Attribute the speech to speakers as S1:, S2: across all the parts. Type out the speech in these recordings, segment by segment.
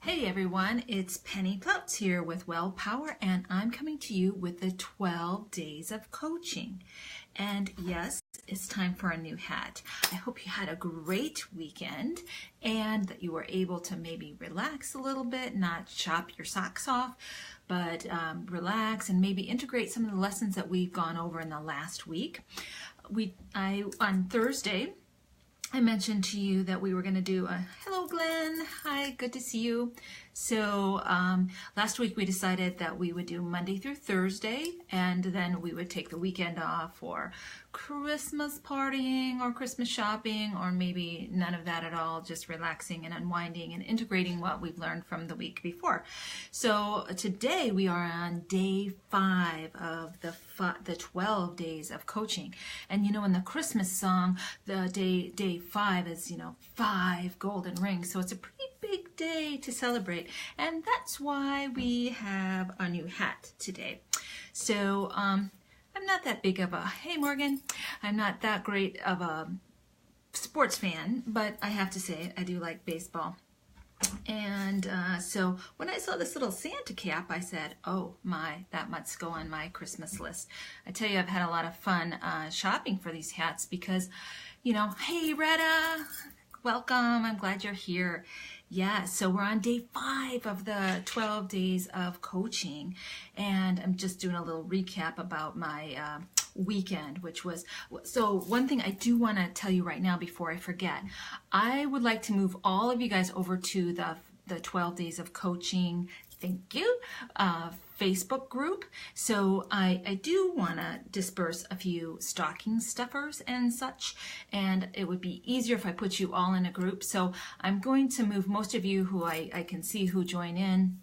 S1: Hey everyone, it's Penny Plutz here with Well Power, and I'm coming to you with the 12 days of coaching. And yes, it's time for a new hat. I hope you had a great weekend and that you were able to maybe relax a little bit, not chop your socks off, but relax and maybe integrate some of the lessons that we've gone over in the last week. On Thursday, I mentioned to you that we were going to do a hello Glenn, hi, good to see you. So last week we decided that we would do Monday through Thursday, and then we would take the weekend off for Christmas partying or Christmas shopping, or maybe none of that at all, just relaxing and unwinding and integrating what we've learned from the week before. So today we are on day 5 of the 12 days of coaching. And you know, in the Christmas song, the day 5 is, 5 golden rings. So it's a pretty big day to celebrate. And that's why we have a new hat today. So I'm not that big of a, hey Morgan, I'm not that great of a sports fan, but I have to say I do like baseball. And so when I saw this little Santa cap, I said, oh my, that must go on my Christmas list. I tell you, I've had a lot of fun shopping for these hats because, hey Retta, welcome, I'm glad you're here. Yeah, so we're on day 5 of the 12 days of coaching, and I'm just doing a little recap about my weekend, which was, so one thing I do want to tell you right now before I forget, I would like to move all of you guys over to the 12 days of coaching, thank you, Facebook group. So I do want to disperse a few stocking stuffers and such, and it would be easier if I put you all in a group. So I'm going to move most of you who I can see who join in,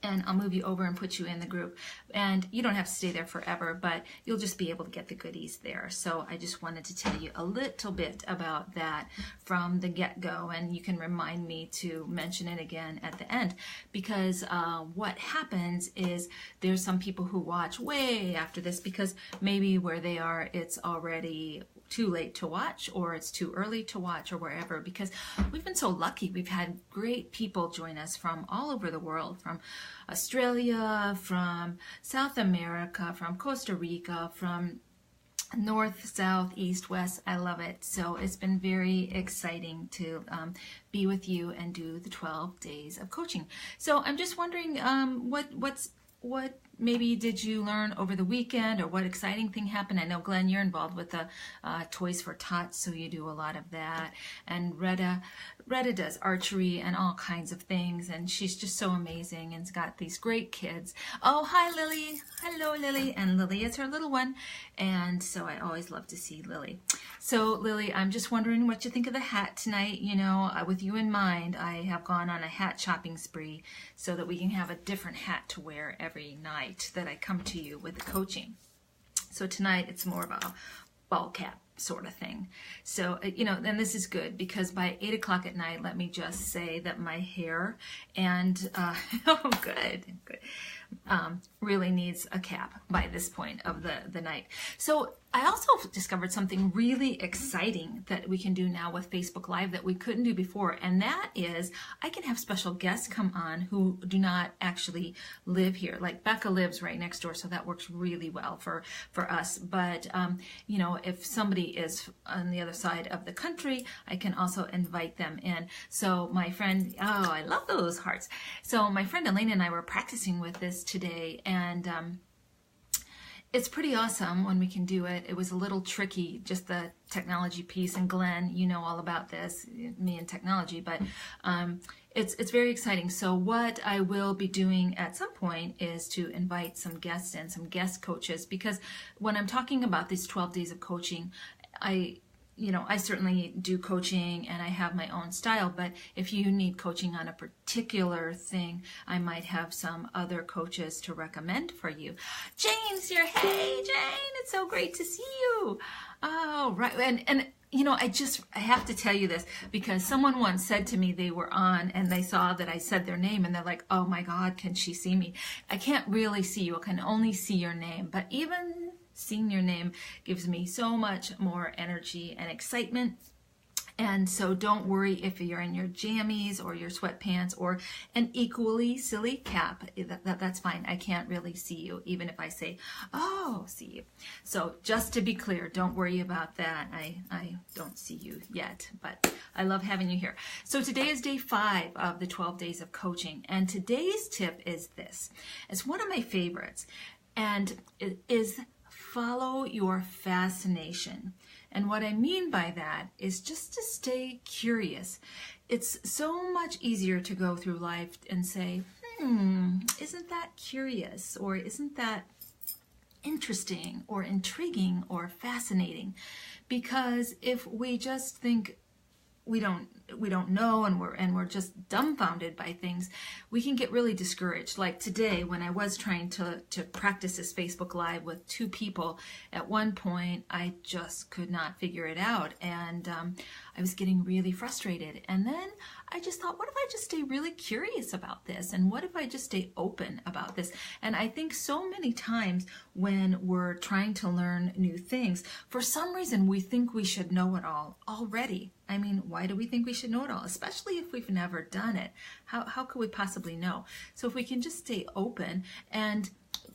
S1: and I'll move you over and put you in the group. And you don't have to stay there forever, but you'll just be able to get the goodies there. So I just wanted to tell you a little bit about that from the get-go, and you can remind me to mention it again at the end, because what happens is there's some people who watch way after this because maybe where they are, it's already too late to watch, or it's too early to watch, or wherever, because we've been so lucky. We've had great people join us from all over the world, from Australia, from South America, from Costa Rica, from north, south, east, west. I love it. So it's been very exciting to be with you and do the 12 days of coaching. So I'm just wondering what maybe did you learn over the weekend, or what exciting thing happened? I know, Glenn, you're involved with the Toys for Tots, so you do a lot of that. And Retta does archery and all kinds of things, and she's just so amazing and's got these great kids. Oh, hi, Lily. Hello, Lily. And Lily is her little one, and so I always love to see Lily. So, Lily, I'm just wondering what you think of the hat tonight. With you in mind, I have gone on a hat shopping spree so that we can have a different hat to wear every night that I come to you with the coaching. So tonight it's more of a ball cap sort of thing. So, then this is good because by 8 o'clock at night, let me just say that my hair and, oh, good. Really needs a cap by this point of the night. So I also discovered something really exciting that we can do now with Facebook Live that we couldn't do before, and that is I can have special guests come on who do not actually live here. Like Becca lives right next door, so that works really well for us. But if somebody is on the other side of the country, I can also invite them in. So my friend, oh, I love those hearts. So my friend Elaine and I were practicing with this today, and it's pretty awesome when we can do it. It was a little tricky, just the technology piece, and Glenn, you know all about this, me and technology, but it's very exciting. So what I will be doing at some point is to invite some guests and some guest coaches, because when I'm talking about these 12 days of coaching, I certainly do coaching and I have my own style, but if you need coaching on a particular thing, I might have some other coaches to recommend for you. Jane's here. Hey, Jane, it's so great to see you. Oh, right. And I have to tell you this because someone once said to me they were on and they saw that I said their name and they're like, oh my God, can she see me? I can't really see you. I can only see your name, but even seeing your name gives me so much more energy and excitement. And so don't worry if you're in your jammies or your sweatpants or an equally silly cap. That's fine. I can't really see you, even if I say, oh, see you. So just to be clear, don't worry about that. I don't see you yet, but I love having you here. So today is day 5 of the 12 days of coaching. And today's tip is this. It's one of my favorites. And it is follow your fascination. And what I mean by that is just to stay curious. It's so much easier to go through life and say, isn't that curious? Or isn't that interesting or intriguing or fascinating? Because if we just think we don't know and we're just dumbfounded by things, we can get really discouraged. Like today, when I was trying to practice this Facebook Live with 2 people, at one point I just could not figure it out, and I was getting really frustrated. And then I just thought, what if I just stay really curious about this? And what if I just stay open about this? And I think so many times when we're trying to learn new things, for some reason we think we should know it all already. I mean, why do we think we should know it all? Especially if we've never done it. How could we possibly know? So if we can just stay open and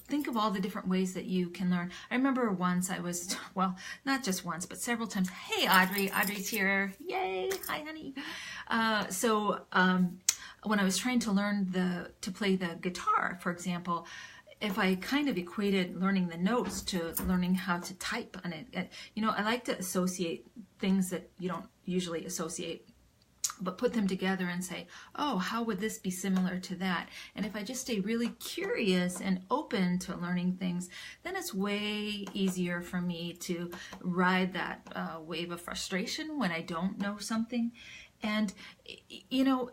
S1: think of all the different ways that you can learn. I remember once I was, well, not just once, but several times. Hey, Audrey. Audrey's here. Yay. Hi, honey. When I was trying to learn to play the guitar, for example, if I kind of equated learning the notes to learning how to type on it, I like to associate things that you don't usually associate, but put them together and say, oh, how would this be similar to that? And if I just stay really curious and open to learning things, then it's way easier for me to ride that wave of frustration when I don't know something. And,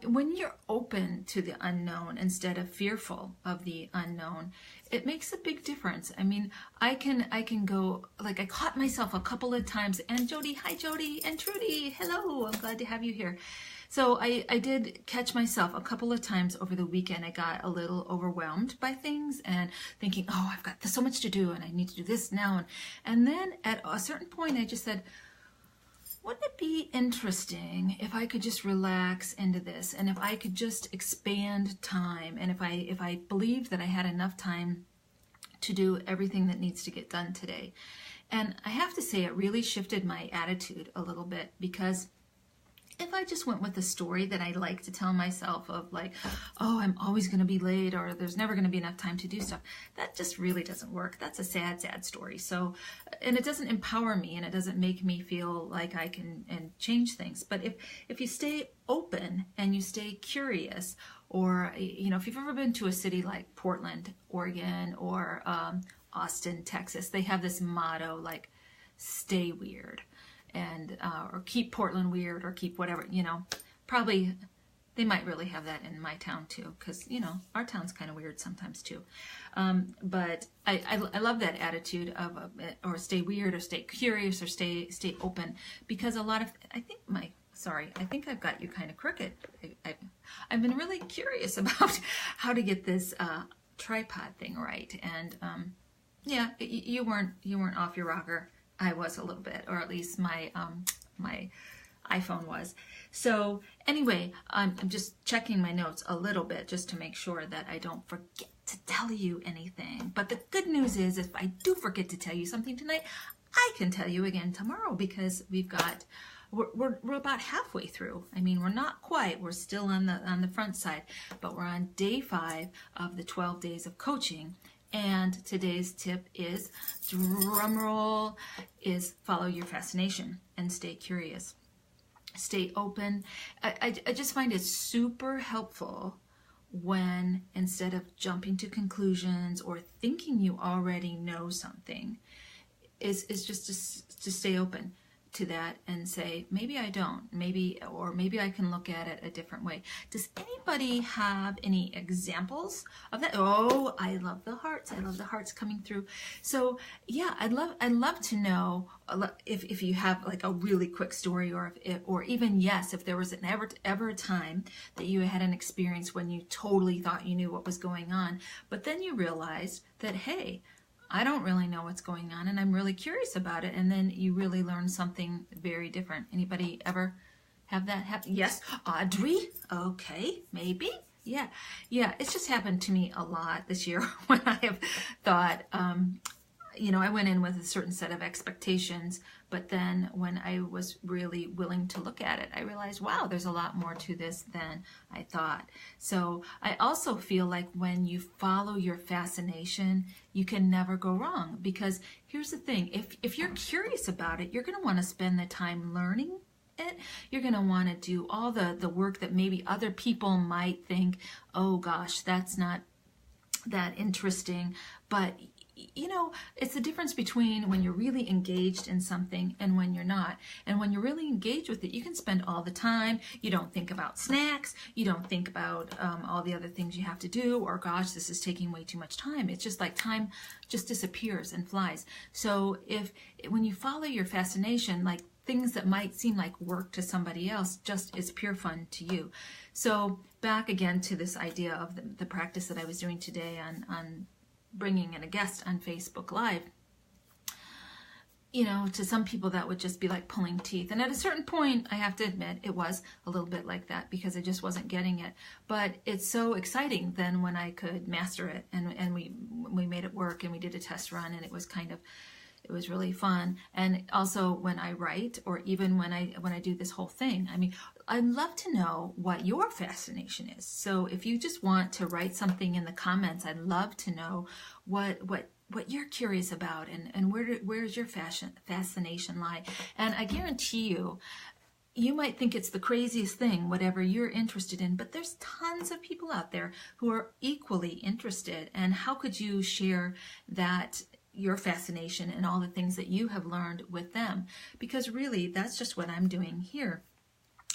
S1: when you're open to the unknown instead of fearful of the unknown, it makes a big difference. I mean, I can go, like I caught myself a couple of times, and Jody, hi Jody, and Trudy, hello, I'm glad to have you here. So I did catch myself a couple of times over the weekend. I got a little overwhelmed by things and thinking, oh, I've got so much to do and I need to do this now. And then at a certain point, I just said, wouldn't it be interesting if I could just relax into this, and if I could just expand time, and if I believed that I had enough time to do everything that needs to get done today. And I have to say, it really shifted my attitude a little bit, because if I just went with the story that I like to tell myself of like, oh, I'm always going to be late, or there's never going to be enough time to do stuff, that just really doesn't work. That's a sad, sad story. So, and it doesn't empower me, and it doesn't make me feel like I can change things. But if you stay open and you stay curious, or, if you've ever been to a city like Portland, Oregon, or Austin, Texas, they have this motto like, stay weird. And or keep Portland weird, or keep whatever, probably they might really have that in my town too, because our town's kind of weird sometimes too. But I love that attitude of or stay weird, or stay curious, or stay open, because a lot of I think I've got you kind of crooked. I've been really curious about how to get this tripod thing right, and yeah, you weren't off your rocker. I was a little bit, or at least my my iPhone was. So anyway, I'm just checking my notes a little bit just to make sure that I don't forget to tell you anything. But the good news is, if I do forget to tell you something tonight, I can tell you again tomorrow, because we're about halfway through. I mean, we're not quite. We're still on the front side, but we're on day 5 of the 12 days of coaching. And today's tip is, drumroll, is follow your fascination and stay curious. Stay open. I just find it super helpful when, instead of jumping to conclusions or thinking you already know something, is just to stay open to that and say, maybe I don't, maybe I can look at it a different way. Does anybody have any examples of that? Oh, I love the hearts. I love the hearts coming through. So yeah, I'd love to know if you have like a really quick story, or even if there was ever a time that you had an experience when you totally thought you knew what was going on, but then you realized that, hey, I don't really know what's going on, and I'm really curious about it, and then you really learn something very different. Anybody ever have that happen? Yes, Audrey. Okay, maybe. Yeah, it's just happened to me a lot this year when I have thought, I went in with a certain set of expectations, but then when I was really willing to look at it, I realized, wow, there's a lot more to this than I thought. So I also feel like when you follow your fascination, you can never go wrong, because here's the thing, if you're curious about it, you're going to want to spend the time learning it. You're going to want to do all the work that maybe other people might think, oh gosh, that's not that interesting. But it's the difference between when you're really engaged in something and when you're not. And when you're really engaged with it, you can spend all the time. You don't think about snacks. You don't think about all the other things you have to do, or gosh, this is taking way too much time. It's just like time just disappears and flies. So when you follow your fascination, like things that might seem like work to somebody else just is pure fun to you. So back again to this idea of the practice that I was doing today on bringing in a guest on Facebook Live. To some people that would just be like pulling teeth. And at a certain point, I have to admit, it was a little bit like that because I just wasn't getting it. But it's so exciting then when I could master it, and we made it work, and we did a test run, and it was really fun. And also when I write, or even when I do this whole thing, I'd love to know what your fascination is. So if you just want to write something in the comments, I'd love to know what you're curious about, and where's your fascination lie. And I guarantee you might think it's the craziest thing, whatever you're interested in, but there's tons of people out there who are equally interested. And how could you share your fascination and all the things that you have learned with them? Because really, that's just what I'm doing here.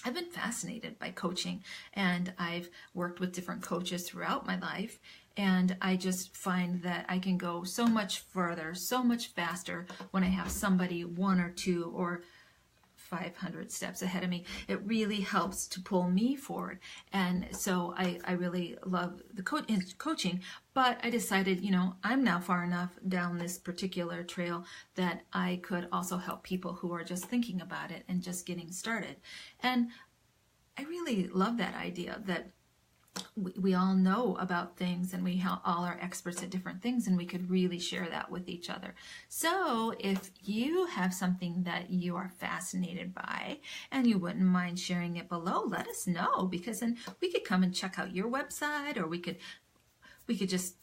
S1: I've been fascinated by coaching, and I've worked with different coaches throughout my life, and I just find that I can go so much further, so much faster when I have somebody 1 or 2 or 500 steps ahead of me. It really helps to pull me forward. And so I really love the coaching, but I decided, I'm now far enough down this particular trail that I could also help people who are just thinking about it and just getting started. And I really love that idea that we all know about things, and we all are experts at different things, and we could really share that with each other. So if you have something that you are fascinated by and you wouldn't mind sharing it below, let us know, because then we could come and check out your website, or we could just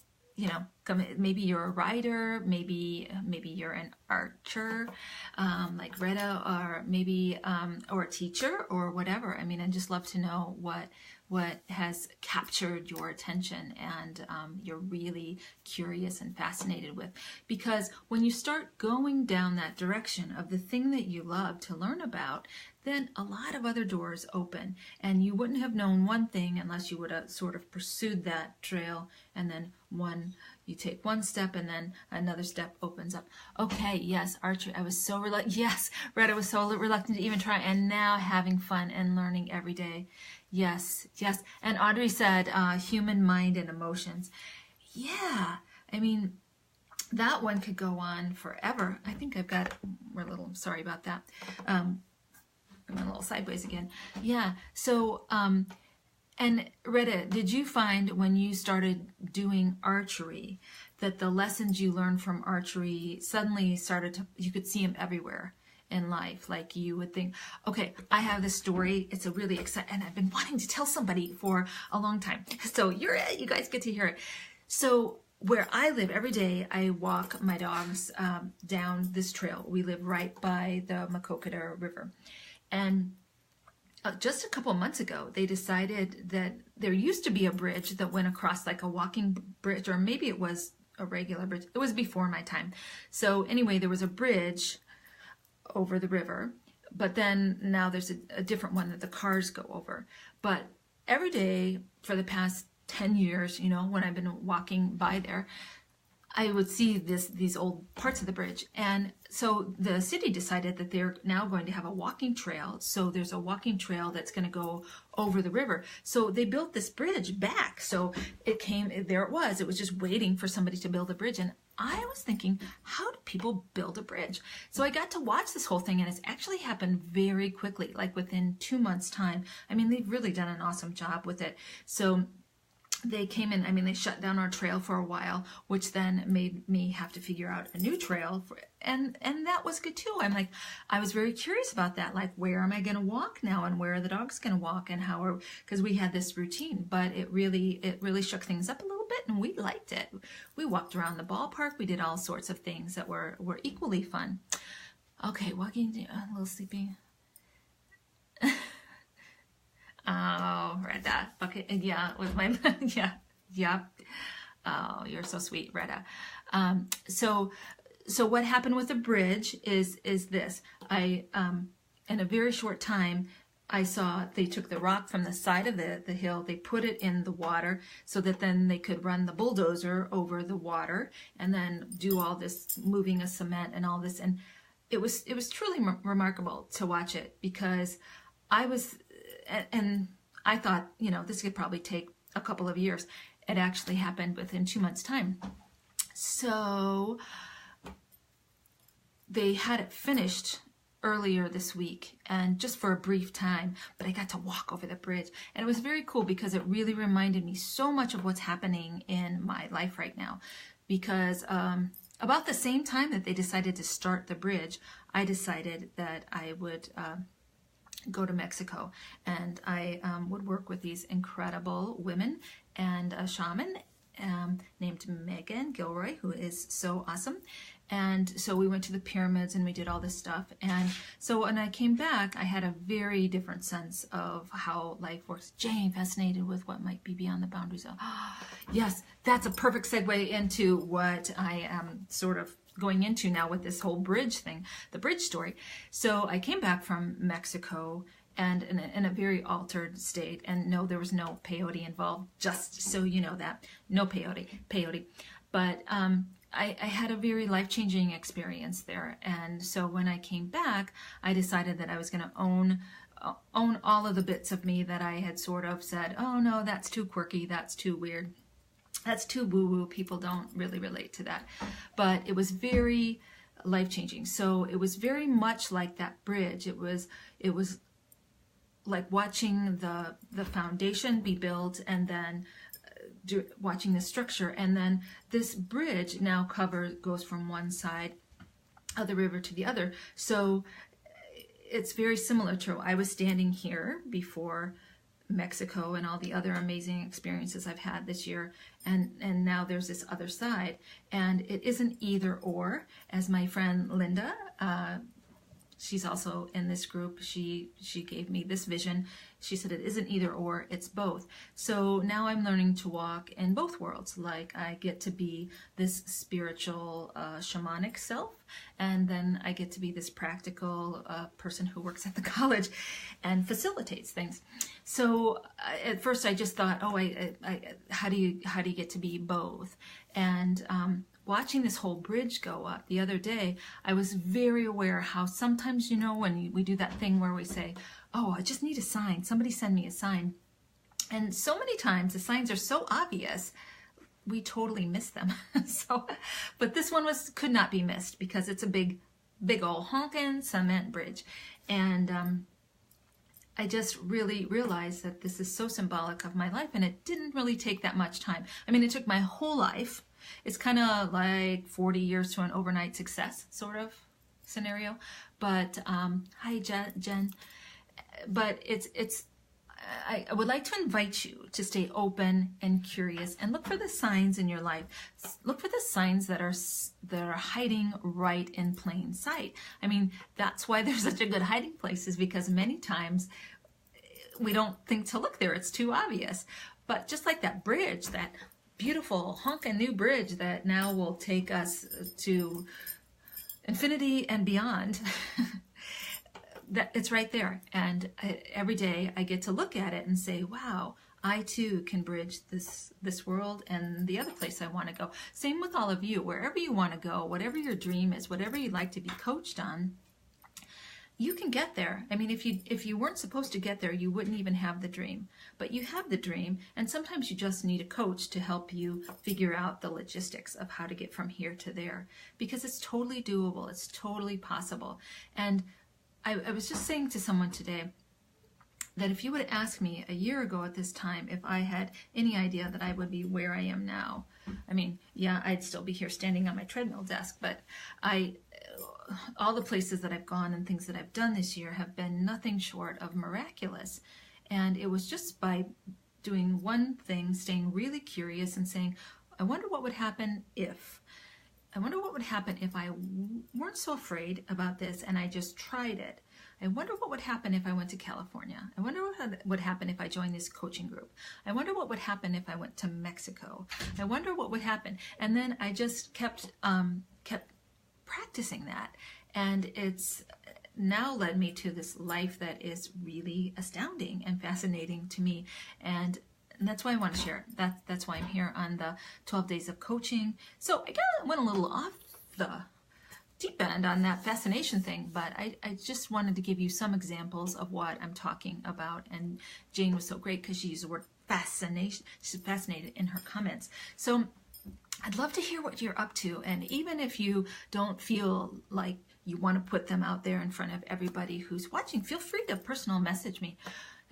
S1: come. Maybe you're a writer, maybe you're an archer, like Retta, or maybe or a teacher, or whatever. I'd just love to know what has captured your attention and you're really curious and fascinated with. Because when you start going down that direction of the thing that you love to learn about, then a lot of other doors open, and you wouldn't have known one thing unless you would have sort of pursued that trail, and then you take one step and then another step opens up. Okay, yes, archery. I was so reluctant. Yes, Retta was so reluctant to even try, and now having fun and learning every day. Yes. And Audrey said human mind and emotions. Yeah, that one could go on forever. I think we're a little, sorry about that. I'm a little sideways again. Yeah, so, and Retta, did you find when you started doing archery that the lessons you learned from archery suddenly you could see them everywhere in life? Like you would think, okay, I have this story, it's a really exciting, and I've been wanting to tell somebody for a long time. So you guys get to hear it. So where I live, every day I walk my dogs down this trail. We live right by the Maquoketa River. And just a couple of months ago, they decided that there used to be a bridge that went across, like a walking bridge, or maybe it was a regular bridge. It was before my time. So anyway, there was a bridge over the river, but then now there's a different one that the cars go over. But every day for the past 10 years, when I've been walking by there, I would see these old parts of the bridge. And so the city decided that they're now going to have a walking trail. So there's a walking trail that's going to go over the river. So they built this bridge back. So there it was just waiting for somebody to build a bridge. And I was thinking, how do people build a bridge? So I got to watch this whole thing, and it's actually happened very quickly, like within 2 months' time. I mean, they've really done an awesome job with it. So they came in, I mean, they shut down our trail for a while, which then made me have to figure out a new trail, and that was good too. I was very curious about that, like, where am I going to walk now, and where are the dogs going to walk, and because we had this routine, but it really shook things up a little bit, and we liked it. We walked around the ballpark, we did all sorts of things that were equally fun. Okay, walking, a little sleepy. Oh, Retta, bucket, yeah, with my, yeah. Oh, you're so sweet, Retta. So what happened with the bridge is this. In a very short time, I saw they took the rock from the side of the hill, they put it in the water so that then they could run the bulldozer over the water and then do all this moving of cement and all this. And it was truly remarkable to watch it, because and I thought, this could probably take a couple of years. It actually happened within 2 months' time. So they had it finished earlier this week, and just for a brief time, but I got to walk over the bridge, and it was very cool because it really reminded me so much of what's happening in my life right now. Because about the same time that they decided to start the bridge, I decided that I would go to Mexico, and I would work with these incredible women and a shaman named Megan Gilroy, who is so awesome. And so we went to the pyramids and we did all this stuff. And so when I came back, I had a very different sense of how life works. Jane, fascinated with what might be beyond the boundaries of. Yes, that's a perfect segue into what I am sort of going into now with this whole bridge thing, the bridge story. So I came back from Mexico, and in a very altered state, and no, there was no peyote involved, just so you know that, no peyote. But I had a very life-changing experience there, and so when I came back, I decided that I was going to own all of the bits of me that I had sort of said, oh no, that's too quirky, that's too weird, that's too woo-woo, people don't really relate to that. But it was very life-changing. So it was very much like that bridge. It was like watching the foundation be built, and then watching the structure, and then this bridge now goes from one side of the river to the other. So it's very similar to, I was standing here before Mexico and all the other amazing experiences I've had this year, and now there's this other side, and it isn't either or, as my friend Linda, she's also in this group, she gave me this vision. She said it isn't either or, it's both. So now I'm learning to walk in both worlds. Like, I get to be this spiritual shamanic self, and then I get to be this practical person who works at the college and facilitates things. So at first I just thought, oh, how do you get to be both? And watching this whole bridge go up the other day, I was very aware how sometimes, when we do that thing where we say, oh, I just need a sign, somebody send me a sign. And so many times the signs are so obvious, we totally miss them. But this one could not be missed, because it's a big old honkin' cement bridge. And I just really realized that this is so symbolic of my life, and it didn't really take that much time. I mean, it took my whole life. It's kind of like 40 years to an overnight success sort of scenario. But hi, Jen. But I would like to invite you to stay open and curious, and look for the signs in your life. Look for the signs that are hiding right in plain sight. I mean, that's why there's such a good hiding place, is because many times we don't think to look there. It's too obvious. But just like that bridge, that beautiful honkin' new bridge that now will take us to infinity and beyond, that it's right there. And every day I get to look at it and say, wow, I too can bridge this world and the other place I want to go. Same with all of you. Wherever you want to go, whatever your dream is, whatever you'd like to be coached on, you can get there. I mean, if you weren't supposed to get there, you wouldn't even have the dream. But you have the dream, and sometimes you just need a coach to help you figure out the logistics of how to get from here to there, because it's totally doable. It's totally possible. And I was just saying to someone today that if you would have asked me a year ago at this time if I had any idea that I would be where I am now, I mean, yeah, I'd still be here standing on my treadmill desk, but all the places that I've gone and things that I've done this year have been nothing short of miraculous. And it was just by doing one thing, staying really curious and saying, I wonder what would happen if. I wonder what would happen if I weren't so afraid about this and I just tried it. I wonder what would happen if I went to California. I wonder what would happen if I joined this coaching group. I wonder what would happen if I went to Mexico. I wonder what would happen. And then I just kept practicing that. And it's now led me to this life that is really astounding and fascinating to me. And that's why I want to share it. That's why I'm here on the 12 days of coaching. So I kind of went a little off the deep end on that fascination thing, but I just wanted to give you some examples of what I'm talking about. And Jane was so great because she used the word fascination. She's fascinated in her comments. So I'd love to hear what you're up to. And even if you don't feel like you want to put them out there in front of everybody who's watching, feel free to personal message me.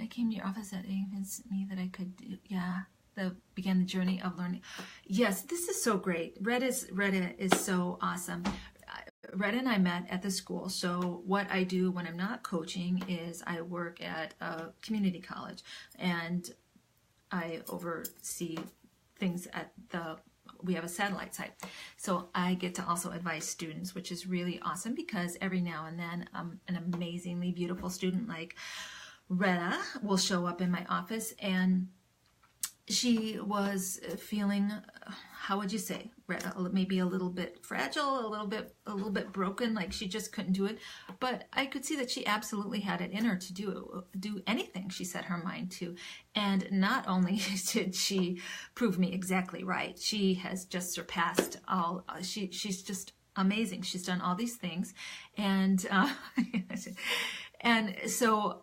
S1: I came to your office that convinced me that I could do, began the journey of learning. Yes, this is so great. Retta is so awesome. Retta and I met at the school. So what I do when I'm not coaching is I work at a community college and I oversee things at we have a satellite site. So I get to also advise students, which is really awesome because every now and then an amazingly beautiful student like Retta will show up in my office, and she was feeling, how would you say, Retta, maybe a little bit fragile, a little bit broken, like she just couldn't do it. But I could see that she absolutely had it in her to do anything she set her mind to. And not only did she prove me exactly right, she has just surpassed all. She's just amazing. She's done all these things, and and so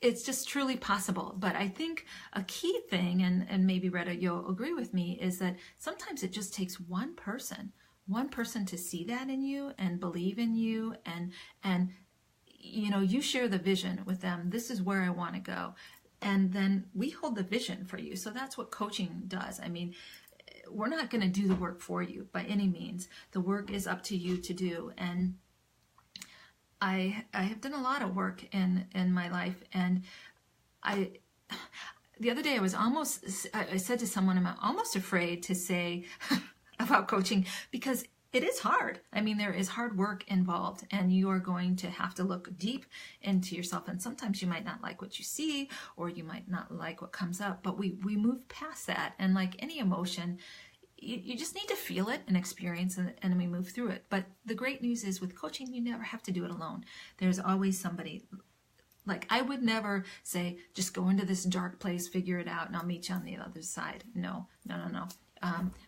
S1: it's just truly possible. But I think a key thing, and maybe Retta, you'll agree with me, is that sometimes it just takes one person to see that in you and believe in you, and you know, you share the vision with them. This is where I want to go. And then we hold the vision for you. So that's what coaching does. I mean, we're not going to do the work for you by any means. The work is up to you to do. And I have done a lot of work in my life, and the other day I said to someone, I'm almost afraid to say about coaching because it is hard. I mean, there is hard work involved, and you are going to have to look deep into yourself, and sometimes you might not like what you see, or you might not like what comes up, but we move past that. And like any emotion, you just need to feel it and experience it, and we move through it. But the great news is with coaching, you never have to do it alone. There's always somebody. Like, I would never say, just go into this dark place, figure it out, and I'll meet you on the other side. No.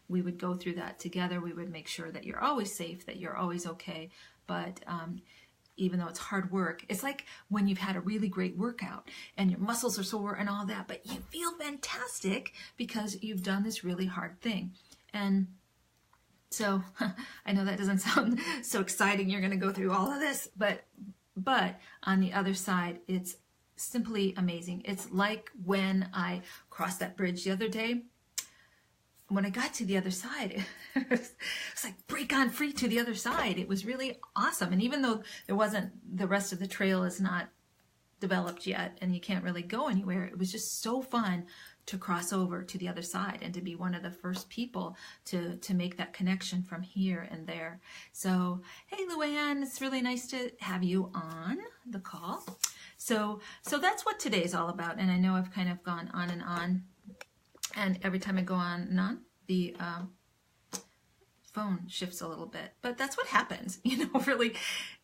S1: We would go through that together. We would make sure that you're always safe, that you're always okay. But even though it's hard work, it's like when you've had a really great workout and your muscles are sore and all that, but you feel fantastic because you've done this really hard thing. And so I know that doesn't sound so exciting. You're going to go through all of this, but on the other side, it's simply amazing. It's like when I crossed that bridge the other day. When I got to the other side, it was like break on free to the other side. It was really awesome. And even though the rest of the trail is not developed yet and you can't really go anywhere, it was just so fun to cross over to the other side and to be one of the first people to make that connection from here and there. So, hey, Luann, it's really nice to have you on the call. So that's what today's all about. And I know I've kind of gone on, and every time I go on and on, the phone shifts a little bit. But that's what happens, you know, really.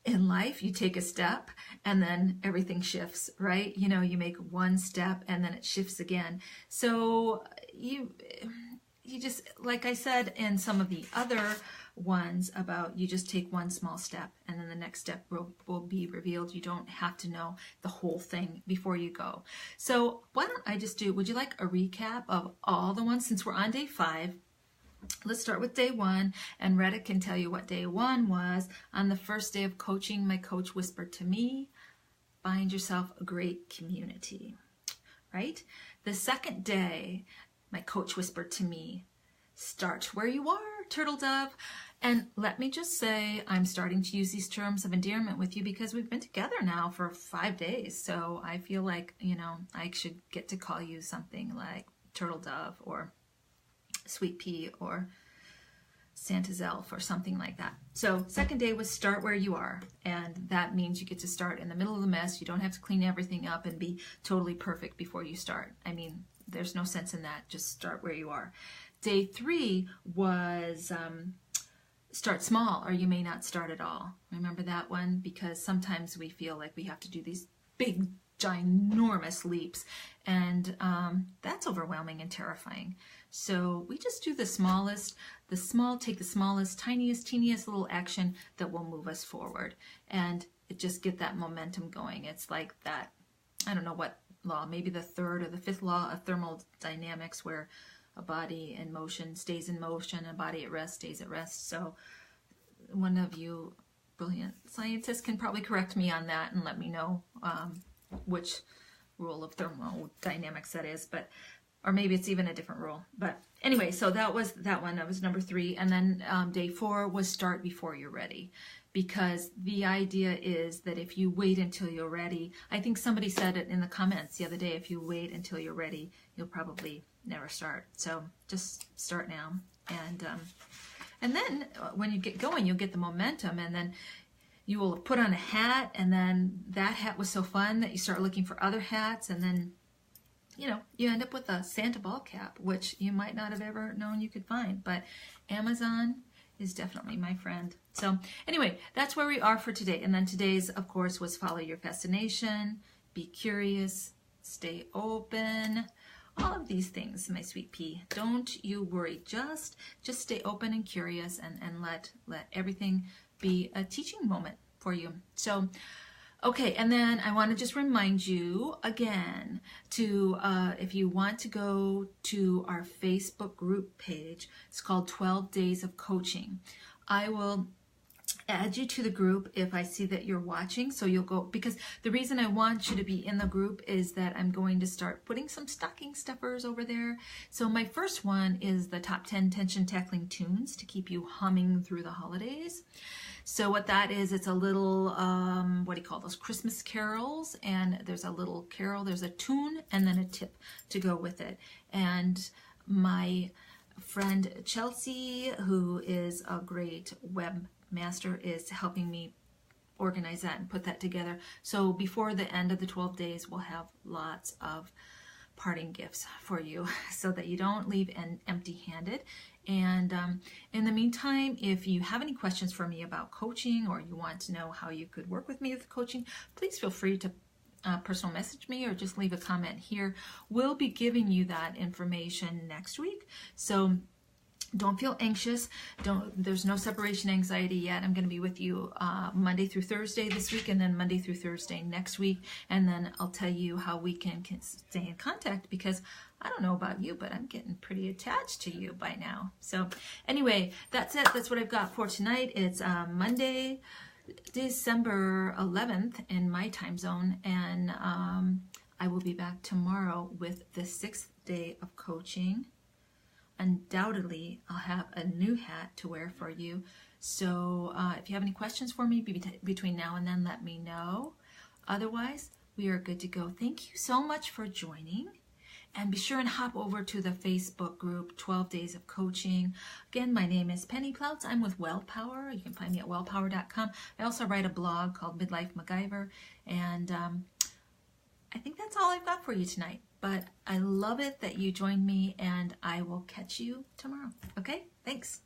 S1: in life, you take a step and then everything shifts, right? You know, you make one step and then it shifts again. So you just, like I said in some of the other ones about, you just take one small step and then the next step will be revealed. You don't have to know the whole thing before you go. So why don't I just do, would you like a recap of all the ones since we're on day 5? Let's start with day 1, and Retta can tell you what day 1 was. On the first day of coaching, my coach whispered to me, find yourself a great community, right? The second day, my coach whispered to me, start where you are, turtle dove. And let me just say, I'm starting to use these terms of endearment with you because we've been together now for 5 days. So I feel like, you know, I should get to call you something like turtle dove or sweet pea or Santa's elf or something like that. So second day was start where you are. And that means you get to start in the middle of the mess. You don't have to clean everything up and be totally perfect before you start. I mean, there's no sense in that. Just start where you are. Day 3 was start small, or you may not start at all. Remember that one? Because sometimes we feel like we have to do these big, ginormous leaps, and that's overwhelming and terrifying. So we just do the smallest, take the smallest, tiniest, teeniest little action that will move us forward, and it just get that momentum going. It's like that, I don't know what law, maybe the 3rd or the 5th law of thermodynamics, where a body in motion stays in motion, a body at rest stays at rest. So one of you brilliant scientists can probably correct me on that and let me know which rule of thermodynamics that is, but or maybe it's even a different rule. But anyway, so that was that one. That was number 3. And then day 4 was start before you're ready, because the idea is that if you wait until you're ready, I think somebody said it in the comments the other day, if you wait until you're ready, you'll probably never start. So just start now. And then when you get going, you'll get the momentum, and then you will put on a hat, and then that hat was so fun that you start looking for other hats, and then, you know, you end up with a Santa ball cap, which you might not have ever known you could find, but Amazon is definitely my friend. So anyway, that's where we are for today. And then today's, of course, was follow your fascination, be curious, stay open, all of these things, my sweet pea. Don't you worry, just stay open and curious, and let everything be a teaching moment for you. So okay, and then I want to just remind you again to, if you want to go to our Facebook group page, it's called 12 Days of Coaching. I will add you to the group if I see that you're watching, so you'll go, because the reason I want you to be in the group is that I'm going to start putting some stocking stuffers over there. So my first one is the top 10 tension tackling tunes to keep you humming through the holidays. So what that is, it's a little, what do you call those, Christmas carols, and there's a little carol, there's a tune, and then a tip to go with it. And my friend Chelsea, who is a great webmaster, is helping me organize that and put that together. So before the end of the 12 days, we'll have lots of parting gifts for you so that you don't leave empty-handed. And in the meantime, if you have any questions for me about coaching, or you want to know how you could work with me with coaching, please feel free to personal message me or just leave a comment here. We'll be giving you that information next week. So don't feel anxious. There's no separation anxiety yet. I'm going to be with you Monday through Thursday this week, and then Monday through Thursday next week. And then I'll tell you how we can stay in contact, because I don't know about you, but I'm getting pretty attached to you by now. So anyway, that's it. That's what I've got for tonight. It's Monday, December 11th in my time zone. And I will be back tomorrow with the 6th day of coaching. Undoubtedly, I'll have a new hat to wear for you. So if you have any questions for me between now and then, let me know. Otherwise, we are good to go. Thank you so much for joining. And be sure and hop over to the Facebook group, 12 Days of Coaching. Again, my name is Penny Plouts. I'm with WellPower. You can find me at wellpower.com. I also write a blog called Midlife MacGyver. And I think that's all I've got for you tonight. But I love it that you joined me, and I will catch you tomorrow. Okay? Thanks.